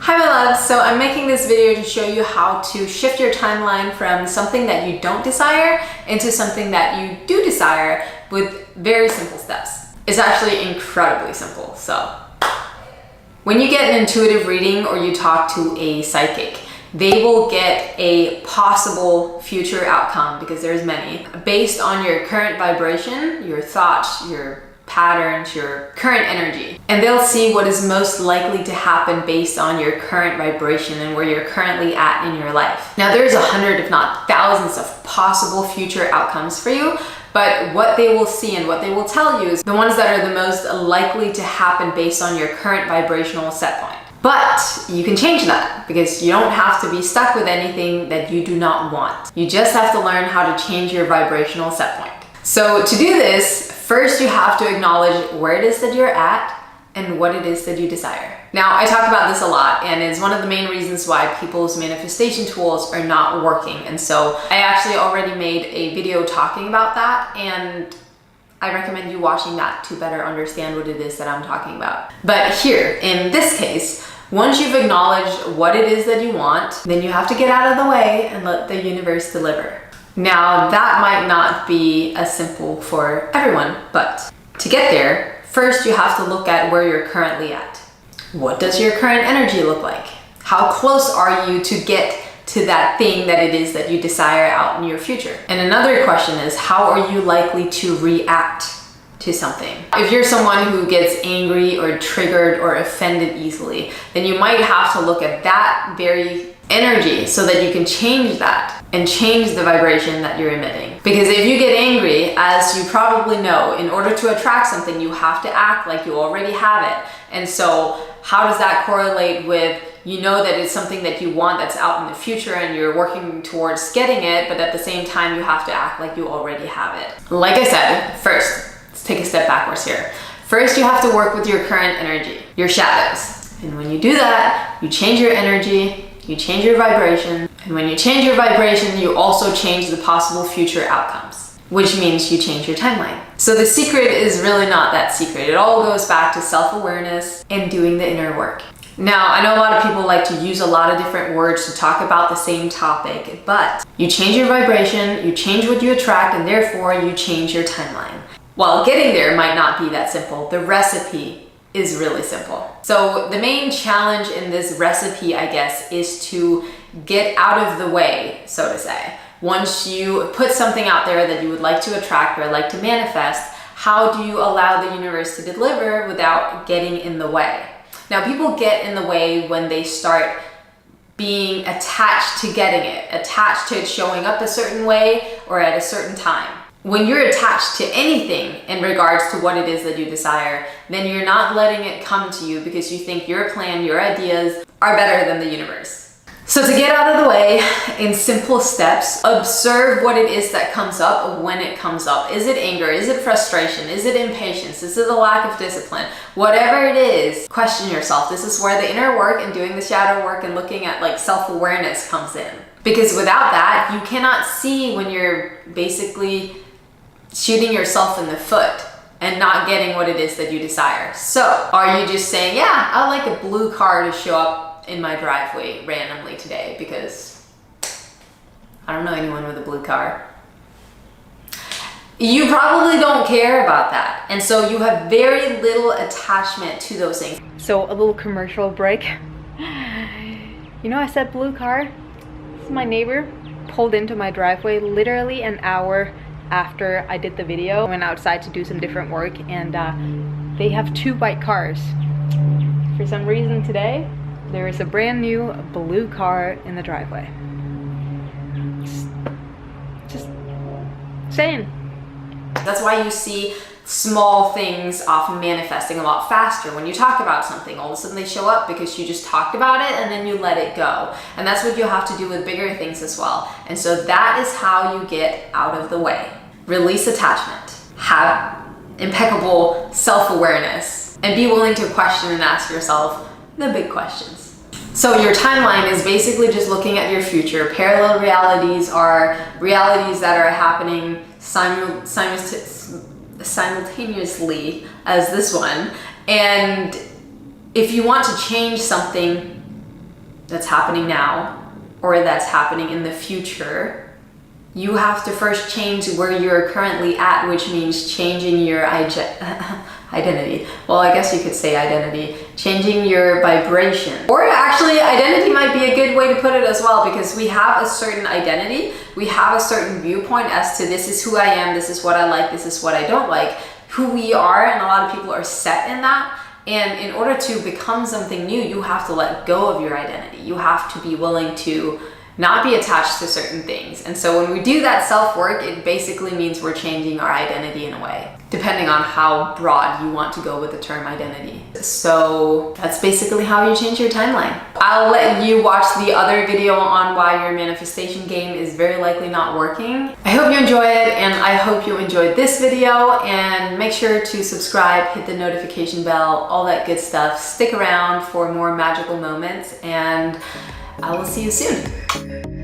Hi my loves, so I'm making this video to show you how to shift your timeline from something that you don't desire into something that you do desire with very simple steps. It's actually incredibly simple. So when you get an intuitive reading or you talk to a psychic, they will get a possible future outcome, because there's many, based on your current vibration, your thoughts, your patterns, your current energy. And they'll see what is most likely to happen based on your current vibration and where you're currently at in your life. Now there's 100, if not thousands, of possible future outcomes for you, but what they will see and what they will tell you is the ones that are the most likely to happen based on your current vibrational set point. But you can change that, because you don't have to be stuck with anything that you do not want. You just have to learn how to change your vibrational set point. So to do this, first you have to acknowledge where it is that you're at and what it is that you desire. Now, I talk about this a lot, and it's one of the main reasons why people's manifestation tools are not working. And so I actually already made a video talking about that, and I recommend you watching that to better understand what it is that I'm talking about. But here, in this case, once you've acknowledged what it is that you want, then you have to get out of the way and let the universe deliver. Now, that might not be as simple for everyone, but to get there, first you have to look at where you're currently at. What does your current energy look like? How close are you to get to that thing that it is that you desire out in your future? And another question is, how are you likely to react to something? If you're someone who gets angry or triggered or offended easily, then you might have to look at that very energy so that you can change that and change the vibration that you're emitting. Because if you get angry, as you probably know, in order to attract something, you have to act like you already have it. And so how does that correlate with, you know that it's something that you want that's out in the future and you're working towards getting it, but at the same time you have to act like you already have it? Like I said, first, let's take a step backwards here. First, you have to work with your current energy, your shadows. And when you do that, you change your energy, you change your vibration. And when you change your vibration, you also change the possible future outcomes, which means you change your timeline. So the secret is really not that secret. It all goes back to self-awareness and doing the inner work. Now, I know a lot of people like to use a lot of different words to talk about the same topic, but you change your vibration, you change what you attract, and therefore you change your timeline. While getting there might not be that simple, the recipe is really simple. So the main challenge in this recipe, I guess, is to get out of the way, so to say. Once you put something out there that you would like to attract or like to manifest, how do you allow the universe to deliver without getting in the way? Now, people get in the way when they start being attached to getting it, attached to it showing up a certain way or at a certain time. When you're attached to anything in regards to what it is that you desire, then you're not letting it come to you because you think your plan, your ideas are better than the universe. So to get out of the way, in simple steps, observe what it is that comes up when it comes up. Is it anger? Is it frustration? Is it impatience? Is it a lack of discipline? Whatever it is, question yourself. This is where the inner work and doing the shadow work and looking at like self-awareness comes in. Because without that, you cannot see when you're basically shooting yourself in the foot and not getting what it is that you desire. So are you just saying, yeah, I'd like a blue car to show up in my driveway randomly today because I don't know anyone with a blue car? You probably don't care about that. And so you have very little attachment to those things. So a little commercial break. You know, I said blue car. This is my neighbor pulled into my driveway literally an hour after I did the video. I went outside to do some different work, and they have two white cars. For some reason today, there is a brand new blue car in the driveway. Just saying. That's why you see small things often manifesting a lot faster. When you talk about something, all of a sudden they show up because you just talked about it and then you let it go. And that's what you have to do with bigger things as well. And so that is how you get out of the way. Release attachment, have impeccable self-awareness, and be willing to question and ask yourself the big questions. So your timeline is basically just looking at your future. Parallel realities are realities that are happening simultaneously as this one. And if you want to change something that's happening now or that's happening in the future, you have to first change where you're currently at, which means changing your identity. Well, I guess you could say identity. Changing your vibration. Or actually, identity might be a good way to put it as well, because we have a certain identity. We have a certain viewpoint as to this is who I am, this is what I like, this is what I don't like. Who we are, and a lot of people are set in that. And in order to become something new, you have to let go of your identity. You have to be willing to not be attached to certain things. And so when we do that self-work, it basically means we're changing our identity in a way, depending on how broad you want to go with the term identity. So that's basically how you change your timeline. I'll let you watch the other video on why your manifestation game is very likely not working. I hope you enjoy it, and I hope you enjoyed this video, and make sure to subscribe, hit the notification bell, all that good stuff. Stick around for more magical moments, and I will see you soon.